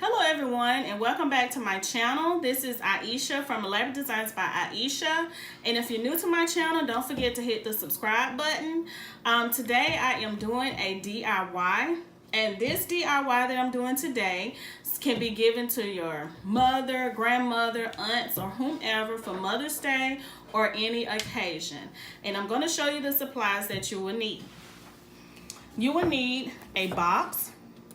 Hello everyone, and welcome back to my channel. This is Ieasha from Elaborate Designs by Ieasha, and if you're new to my channel, don't forget to hit the subscribe button. Today I am doing a DIY, and this DIY that I'm doing today can be given to your mother, grandmother, aunts, or whomever for Mother's Day or any occasion. And I'm going to show you the supplies that you will need. You will need a box.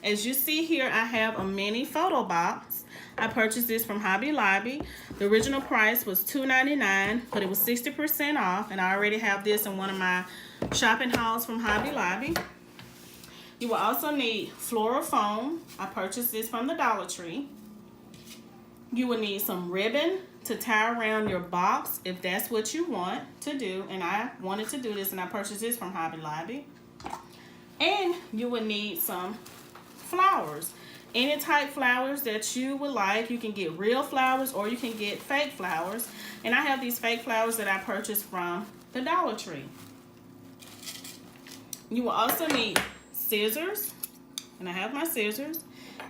As you see here, I have a mini photo box. I purchased this from Hobby Lobby. The original price was $2.99, but it was 60% off, and I already have this in one of my shopping hauls from Hobby Lobby. You will also need floral foam. I purchased this from the Dollar Tree. You will need some ribbon to tie around your box if that's what you want to do, and I wanted to do this, and I purchased this from Hobby Lobby. And you will need some flowers, any type flowers that you would like. You can get real flowers or you can get fake flowers, and I have these fake flowers that I purchased from the Dollar Tree. You will also need scissors, and I have my scissors,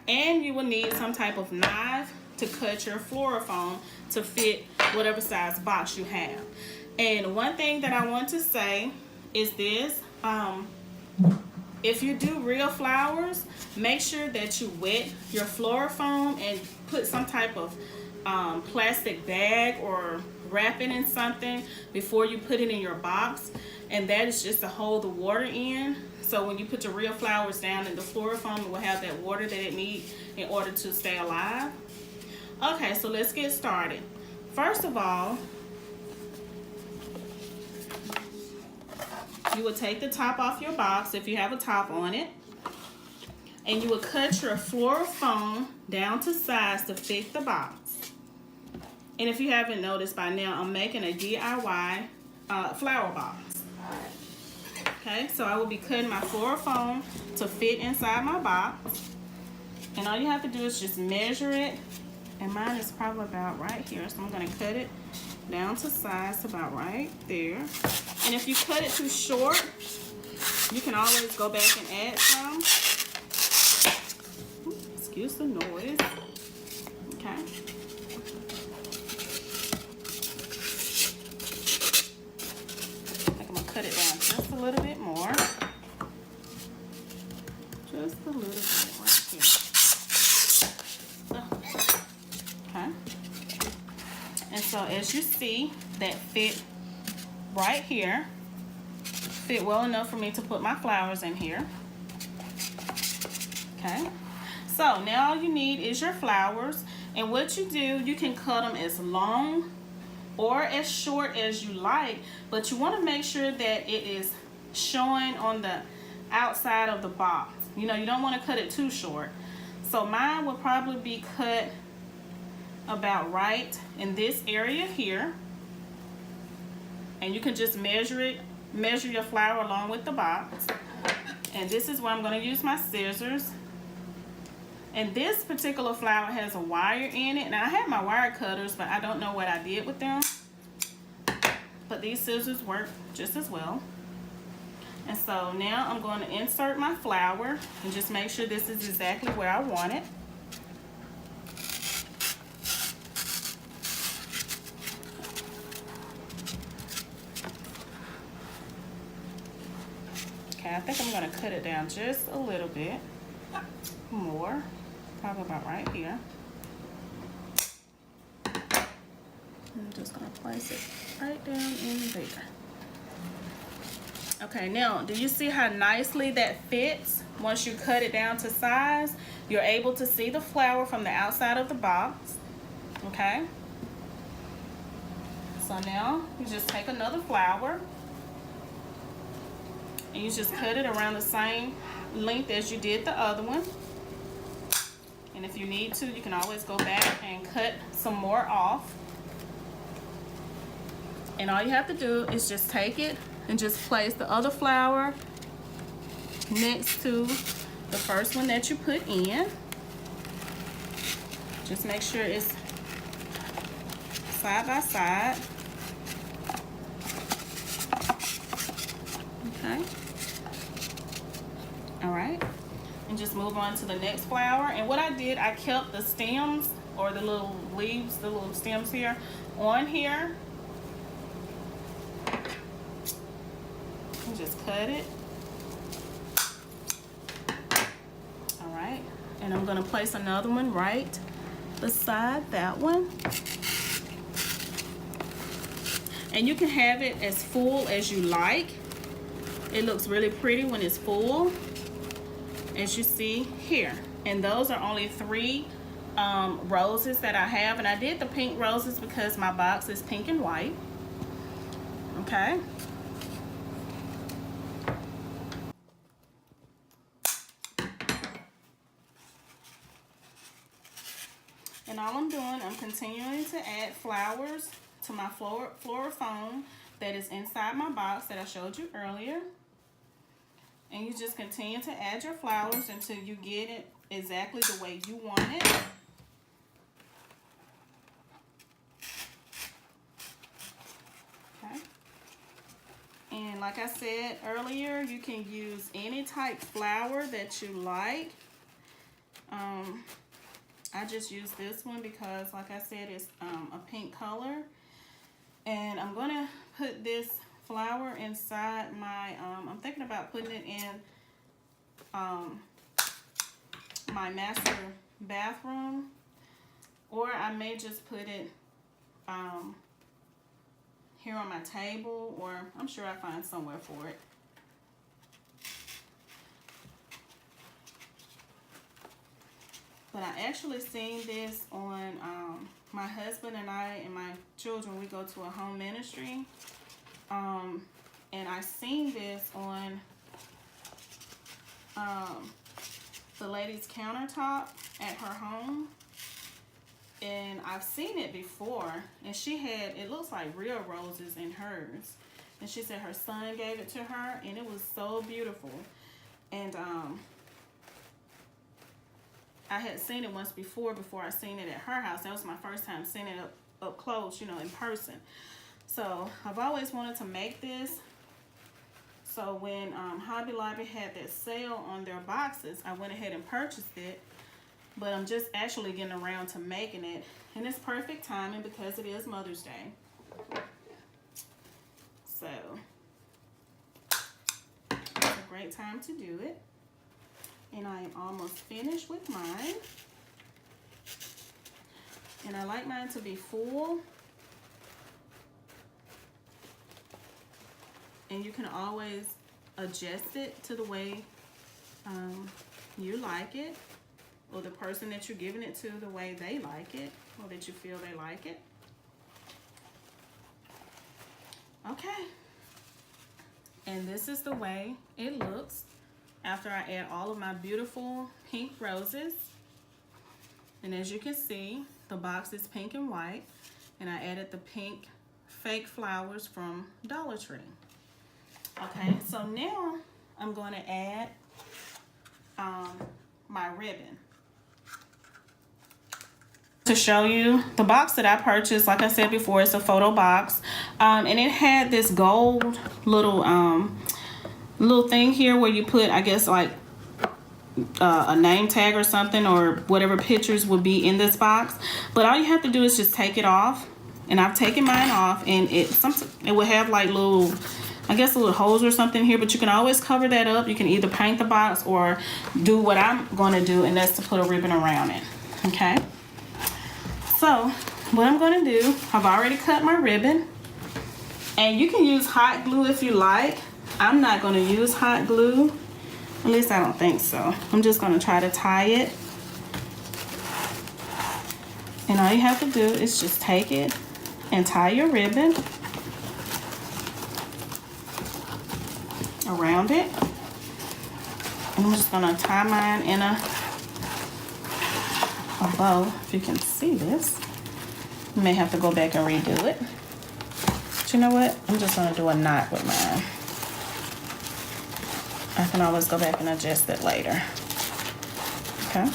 and you will need some type of knife to cut your floral foam to fit whatever size box you have. And one thing that I want to say is this: if you do real flowers, make sure that you wet your floral foam and put some type of plastic bag or wrap it in something before you put it in your box. And that is just to hold the water in. So when you put your real flowers down in the floral foam, it will have that water that it needs in order to stay alive. Okay, so let's get started. First of all, you will take the top off your box if you have a top on it, and you will cut your floral foam down to size to fit the box. And if you haven't noticed by now, I'm making a DIY flower box. Okay, so I will be cutting my floral foam to fit inside my box, and all you have to do is just measure it, and mine is probably about right here, so I'm going to cut it down to size about right there. And if you cut it too short, you can always go back and add some. Excuse the noise. Okay. I think I'm going to cut it down just a little bit more. Just a little bit right here. Okay. And so as you see, that fit right here, fit well enough for me to put my flowers in here. Okay, so now all you need is your flowers, and what you do, you can cut them as long or as short as you like, but you want to make sure that it is showing on the outside of the box. You know, you don't want to cut it too short. So mine will probably be cut about right in this area here, and you can just measure your flower along with the box. And this is where I'm going to use my scissors. And this particular flower has a wire in it. Now I have my wire cutters, but I don't know what I did with them, but these scissors work just as well. And so now I'm going to insert my flower and just make sure this is exactly where I want it. Okay, I think I'm going to cut it down just a little bit more, probably about right here. I'm just going to place it right down in there. Okay, now do you see how nicely that fits? Once you cut it down to size, you're able to see the flower from the outside of the box. Okay, so now you just take another flower, and you just cut it around the same length as you did the other one. And if you need to, you can always go back and cut some more off. And all you have to do is just take it and just place the other flower next to the first one that you put in. Just make sure it's side by side. Okay. All right. And just just move on to the next flower. And what I did, I kept the stems, or the little leaves, the little stems here, on here. And just cut it. Alright, and I'm going to place another one right beside that one. And you can have it as full as you like. It looks really pretty when it's full, as you see here. And those are only 3 roses that I have. And I did the pink roses because my box is pink and white. Okay. And all I'm doing, I'm continuing to add flowers to my floral foam that is inside my box that I showed you earlier. And you just continue to add your flowers until you get it exactly the way you want it. Okay. And like I said earlier, you can use any type flower that you like. I just use this one because, like I said, it's a pink color. And I'm going to put this flower inside my, I'm thinking about putting it in my master bathroom. Or I may just put it here on my table, or I'm sure I'll find somewhere for it. But I actually seen this on, my husband and I and my children, we go to a home ministry. And I seen this on the lady's countertop at her home. And I've seen it before. And she had, it looks like real roses in hers. And she said her son gave it to her, and it was so beautiful. And I had seen it once before I seen it at her house. That was my first time seeing it up close, you know, in person. So I've always wanted to make this. So when Hobby Lobby had that sale on their boxes, I went ahead and purchased it. But I'm just actually getting around to making it. And it's perfect timing because it is Mother's Day. So it's a great time to do it. And I am almost finished with mine. And I like mine to be full. And you can always adjust it to the way you like it, or the person that you're giving it to the way they like it, or that you feel they like it. Okay. And this is the way it looks after I add all of my beautiful pink roses. And as you can see, the box is pink and white, and I added the pink fake flowers from Dollar Tree. Okay, so now I'm going to add my ribbon. To show you the box that I purchased, like I said before, it's a photo box, and it had this gold little thing here where you put, I guess, like a name tag or something, or whatever pictures would be in this box. But all you have to do is just take it off, and I've taken mine off, and it will have like little, I guess, little holes or something here, but you can always cover that up. You can either paint the box or do what I'm going to do, and that's to put a ribbon around it. Okay, so what I'm going to do, I've already cut my ribbon, and you can use hot glue if you like. I'm not going to use hot glue, at least I don't think so. I'm just going to try to tie it, and all you have to do is just take it and tie your ribbon around it. I'm just gonna tie mine in a bow. If you can see this, you may have to go back and redo it. But you know what? I'm just gonna do a knot with mine. I can always go back and adjust it later. Okay.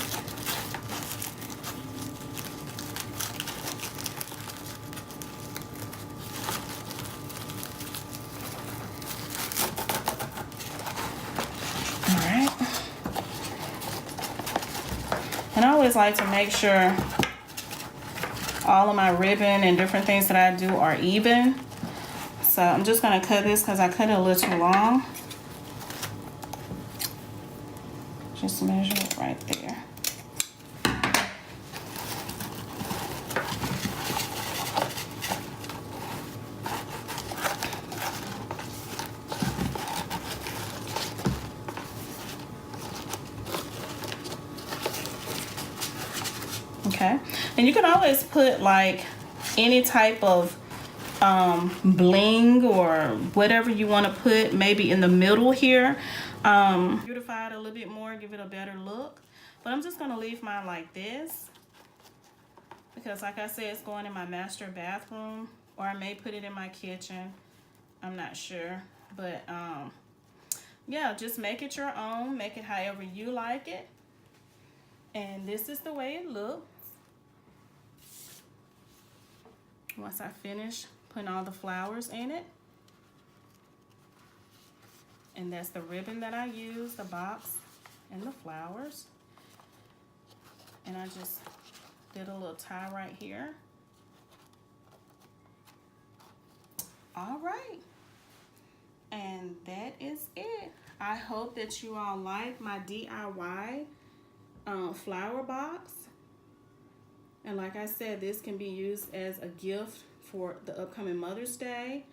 And I always like to make sure all of my ribbon and different things that I do are even. So I'm just going to cut this because I cut it a little too long. Just measure it right there. Okay, and you can always put like any type of bling or whatever you want to put maybe in the middle here. Beautify it a little bit more, give it a better look. But I'm just going to leave mine like this because, like I said, it's going in my master bathroom, or I may put it in my kitchen. I'm not sure, but yeah, just make it your own, make it however you like it. And this is the way it looks once I finish putting all the flowers in it. And that's the ribbon that I use, the box and the flowers. And I just did a little tie right here. All right, and that is it. I hope that you all like my DIY flower box. And like I said, this can be used as a gift for the upcoming Mother's Day.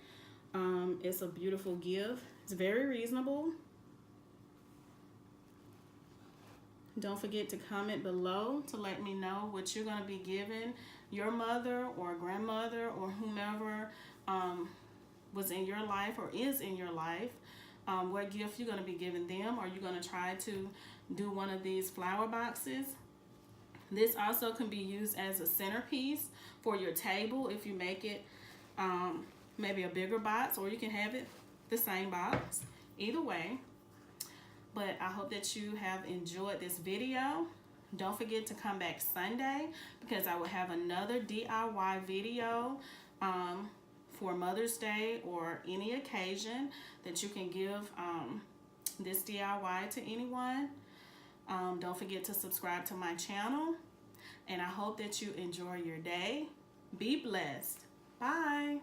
It's a beautiful gift. It's very reasonable. Don't forget to comment below to let me know what you're going to be giving your mother or grandmother or whomever was in your life or is in your life. What gift you're going to be giving them. Are you going to try to do one of these flower boxes? This also can be used as a centerpiece for your table if you make it maybe a bigger box, or you can have it the same box. Either way. But I hope that you have enjoyed this video. Don't forget to come back Sunday because I will have another DIY video for Mother's Day or any occasion that you can give this DIY to anyone. Don't forget to subscribe to my channel, and I hope that you enjoy your day. Be blessed. Bye.